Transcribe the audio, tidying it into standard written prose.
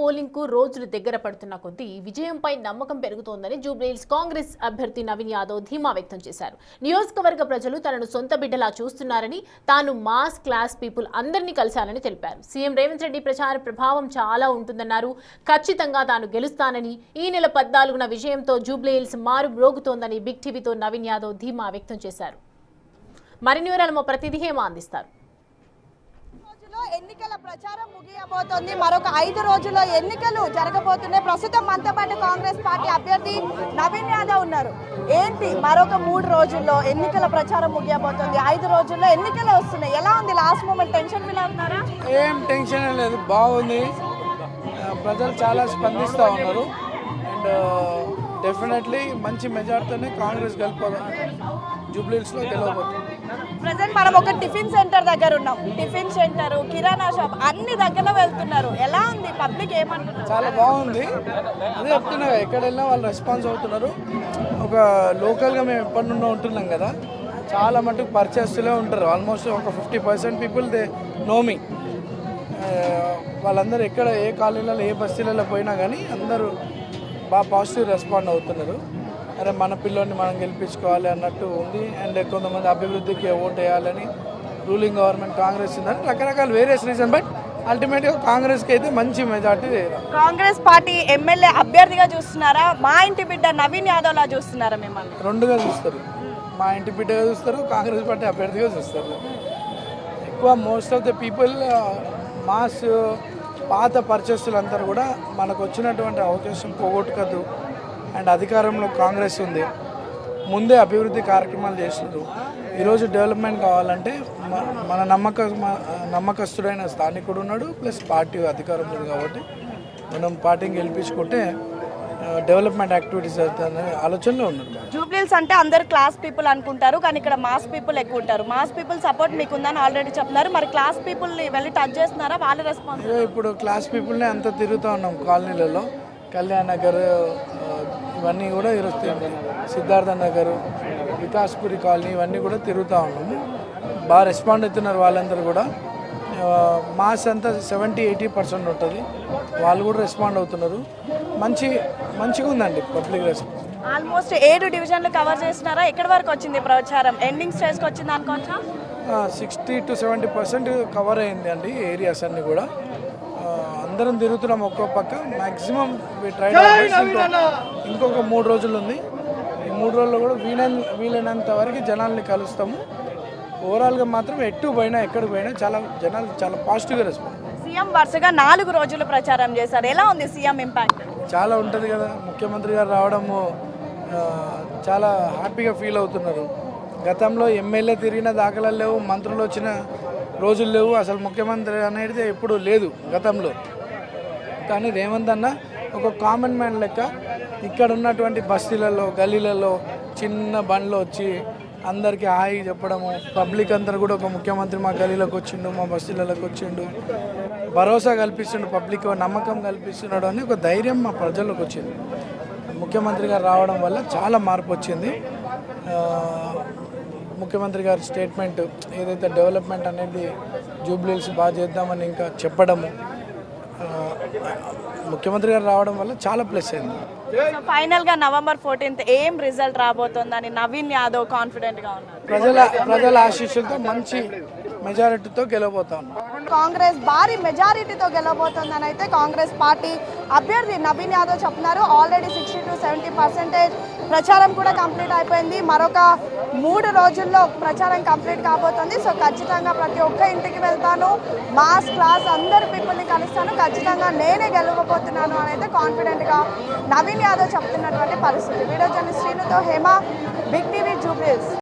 Polling కు రోజులు దగ్గర పడుతున్న కొద్దీ విజయంపై నమ్మకం పెరుగుతోందని జూబ్లీహిల్స్ కాంగ్రెస్ అభ్యర్థి నవీన్ యాదవ్ ధీమా వ్యక్తం చేశారు. నియోజకవర్గ ప్రజలు తనను సొంత బిడ్డలా చూస్తున్నారని, తాను మాస్ క్లాస్ పీపుల్ అందరినీ కలిశానని తెలిపారు. సీఎం రేవంత్ రెడ్డి ప్రచార ప్రభావం చాలా ఉంటుందన్నారు. ఖచ్చితంగా తాను గెలుస్తానని, ఈ నెల 14న విజయంతో జూబ్లీహిల్స్ మారు మ్రోగుతోందని బిగ్ టీవీతో నవీన్ యాదవ్ ధీమా వ్యక్తం చేశారు. మరిన్ని వివరాలు మా ప్రతినిధి హేమ అందిస్తారు. ఎన్నికల ప్రచారం ముగియబోతోంది. మరొక 5 రోజుల్లో ఎన్నికలు జరగబోతున్నాయి. ప్రస్తుతం మనతో పాటు కాంగ్రెస్ పార్టీ అభ్యర్థి నవీన్ యాదవ్ ఉన్నారు. ఏంటి మరొక 3 రోజుల్లో ఎన్నికల ప్రచారం ముగియబోతోంది. 5 రోజుల్లో ఎన్నికలు వస్తున్నాయి. ఎలా ఉంది? లాస్ట్ మూమెంట్ టెన్షన్ ఫీల్ అవుతున్నారా? ఏం టెన్షన్ లేదు, బాగుంది. ప్రజలు చాలా స్పందిస్తూ ఉన్నారు. అండ్ డెఫినెట్లీ మంచి మెజార్టీతోనే కాంగ్రెస్ జూబ్లీహిల్స్లో గెలవబోతుంది. ప్రజెంట్ మనం ఒక టిఫిన్ సెంటర్ దగ్గర ఉన్నాం. టిఫిన్ సెంటర్, కిరాణా షాప్ అన్ని దగ్గర వెళ్తున్నారు. ఎలా ఉంది? పబ్లిక్ ఏమంటున్నారు? చాలా బాగుంది. అదే చెప్తున్నా, ఎక్కడ వెళ్ళినా వాళ్ళు రెస్పాన్స్ అవుతున్నారు. ఒక లోకల్గా మేము ఎప్పటి నుండో ఉంటున్నాం కదా, చాలా మటుకు పర్చేస్తూనే ఉంటారు. ఆల్మోస్ట్ ఒక 50% పీపుల్ దే నో మీ. వాళ్ళందరూ ఎక్కడ ఏ కాలనీలలో ఏ బస్తీలలో పోయినా కానీ అందరూ బాగా పాజిటివ్ రెస్పాండ్ అవుతున్నారు. అరే మన పిల్లోని మనం గెలిపించుకోవాలి అన్నట్టు ఉంది. అండ్ కొంతమంది అభివృద్ధికి ఓటు వేయాలని, రూలింగ్ గవర్నమెంట్ కాంగ్రెస్ ఉందని రకరకాల వేరియస్ రీజన్, బట్ అల్టిమేట్గా కాంగ్రెస్కి అయితే మంచి మెజార్టీ. కాంగ్రెస్ పార్టీ ఎమ్మెల్యే అభ్యర్థిగా చూస్తున్నారా, మా ఇంటి బిడ్డ నవీన్ యాదవ్ లా చూస్తున్నారా? మిమ్మల్ని రెండుగా చూస్తారు. మా ఇంటి బిడ్డగా చూస్తారు, కాంగ్రెస్ పార్టీ అభ్యర్థిగా చూస్తారు. ఎక్కువ most of the people mass పాత పర్చేస్తులందరూ కూడా మనకు వచ్చినటువంటి అవకాశం పోగొట్టుకద్దు. అండ్ అధికారంలో కాంగ్రెస్ ఉంది, ముందే అభివృద్ధి కార్యక్రమాలు చేస్తున్నారు. ఈరోజు డెవలప్మెంట్ కావాలంటే మన నమ్మకస్తుడైన స్థానికుడు ఉన్నాడు, ప్లస్ పార్టీ అధికారంలో ఉంది. కాబట్టి మనం పార్టీని గెలిపించుకుంటే డెవలప్మెంట్ యాక్టివిటీస్ అవుతాయనే ఆలోచనలో ఉన్నారు. జూబ్లీహిల్స్ అంటే అందరు క్లాస్ పీపుల్ అనుకుంటారు, కానీ ఇక్కడ మాస్ పీపుల్ ఎక్కువ ఉంటారు. మాస్ పీపుల్ సపోర్ట్ మీకు ఉందని ఆల్రెడీ చెప్తున్నారు. మరి క్లాస్ పీపుల్ని వెళ్ళి టచ్ చేస్తున్నారా? వాళ్ళ రెస్పాన్స్? ఇప్పుడు క్లాస్ పీపుల్ని అంతా తిరుగుతూ ఉన్నాం కాలనీలలో. కళ్యాణ్ నగర్ ఇవన్నీ కూడా ఈరోజు సిద్ధార్థ నగర్, వికాస్పురి కాలనీ ఇవన్నీ కూడా తిరుగుతూ ఉన్నాము. బాగా రెస్పాండ్ అవుతున్నారు వాళ్ళందరూ కూడా. మాస్ అంతా 70-80% ఉంటుంది. వాళ్ళు కూడా రెస్పాండ్ అవుతున్నారు. మంచిగా ఉందండి పబ్లిక్ రెస్పాన్స్. ఆల్మోస్ట్ 7 డివిజన్లు కవర్ చేస్తున్నారా? ఎక్కడి వరకు వచ్చింది ప్రచారం? ఎండింగ్ స్టేజ్కి వచ్చింది అనుకోవచ్చా? 60-70% కవర్ అయింది అండి ఏరియాస్ అన్నీ కూడా. అందరం తిరుగుతున్నాం ఒక్కో పక్క. మ్యాక్సిమం ఇంకొక 3 రోజులు ఉంది. ఈ 3 రోజుల్లో కూడా వీలైనంత వరకు జనాల్ని కలుస్తాము. ఓవరాల్గా మాత్రం ఎటు పోయినా ఎక్కడికి పోయినా జనాలు చాలా పాజిటివ్గా రెస్పాండ్. సీఎం వరుసగా 4 రోజులు ప్రచారం చేశారు. ఎలా ఉంది సీఎం ఇంపాక్ట్? చాలా ఉంటుంది కదా, ముఖ్యమంత్రి గారు రావడము చాలా హ్యాపీగా ఫీల్ అవుతున్నారు. గతంలో ఎమ్మెల్యే తిరిగిన దాఖలాలు లేవు, మంత్రులు వచ్చిన రోజులు లేవు, అసలు ముఖ్యమంత్రి అనేది ఎప్పుడు లేదు గతంలో. కానీ రేవంత్ అన్న ఒక కామన్ మ్యాన్ లెక్క ఇక్కడ ఉన్నటువంటి బస్తీలలో, గల్లీలలో చిన్న బండ్లో వచ్చి అందరికీ హాయి చెప్పడము, పబ్లిక్ అందరు కూడా ఒక ముఖ్యమంత్రి మా గల్లీలోకి వచ్చిండు, మా బస్తీలలోకి వచ్చిండు, భరోసా కల్పిస్తుండు, పబ్లిక్ నమ్మకం కల్పిస్తున్నాడు అని ఒక ధైర్యం మా ప్రజల్లోకి వచ్చింది. ముఖ్యమంత్రి గారు రావడం వల్ల చాలా మార్పు వచ్చింది. ముఖ్యమంత్రి గారి స్టేట్మెంట్ ఏదైతే డెవలప్మెంట్ అనేది జూబ్లీహిల్స్ బాగా చేద్దామని ఇంకా చెప్పడము, ముఖ్యమంత్రి గారు రావడం వల్ల చాలా ప్లస్ అయింది. ఫైనల్ గా November 14th ఏం రిజల్ట్ రాబోతోందని నవీన్ యాదవ్ కాన్ఫిడెంట్ గా ఉన్నారు? ప్రజల ఆశీస్సులతో మంచి మెజారిటీతో గెలవబోతా ఉన్నాం. కాంగ్రెస్ భారీ మెజారిటీతో గెలవబోతోందని అయితే కాంగ్రెస్ పార్టీ అభ్యర్థి నవీన్ యాదవ్ చెప్తున్నారు. ఆల్రెడీ 60-70% ప్రచారం కూడా కంప్లీట్ అయిపోయింది. మరొక 3 రోజుల్లో ప్రచారం కంప్లీట్ కాబోతుంది. సో ఖచ్చితంగా ప్రతి ఒక్క ఇంటికి వెళ్తాను, మాస్ క్లాస్ అందరు పీపుల్ని కలుస్తాను, ఖచ్చితంగా నేనే గెలవబోతున్నాను అని అయితే కాన్ఫిడెంట్గా నవీన్ యాదవ్ చెప్తున్నటువంటి పరిస్థితి. వీడియో జర్నలిస్ట్ శ్రీనుతో హేమ, బిగ్ టీవీ, జూబ్లీహిల్స్.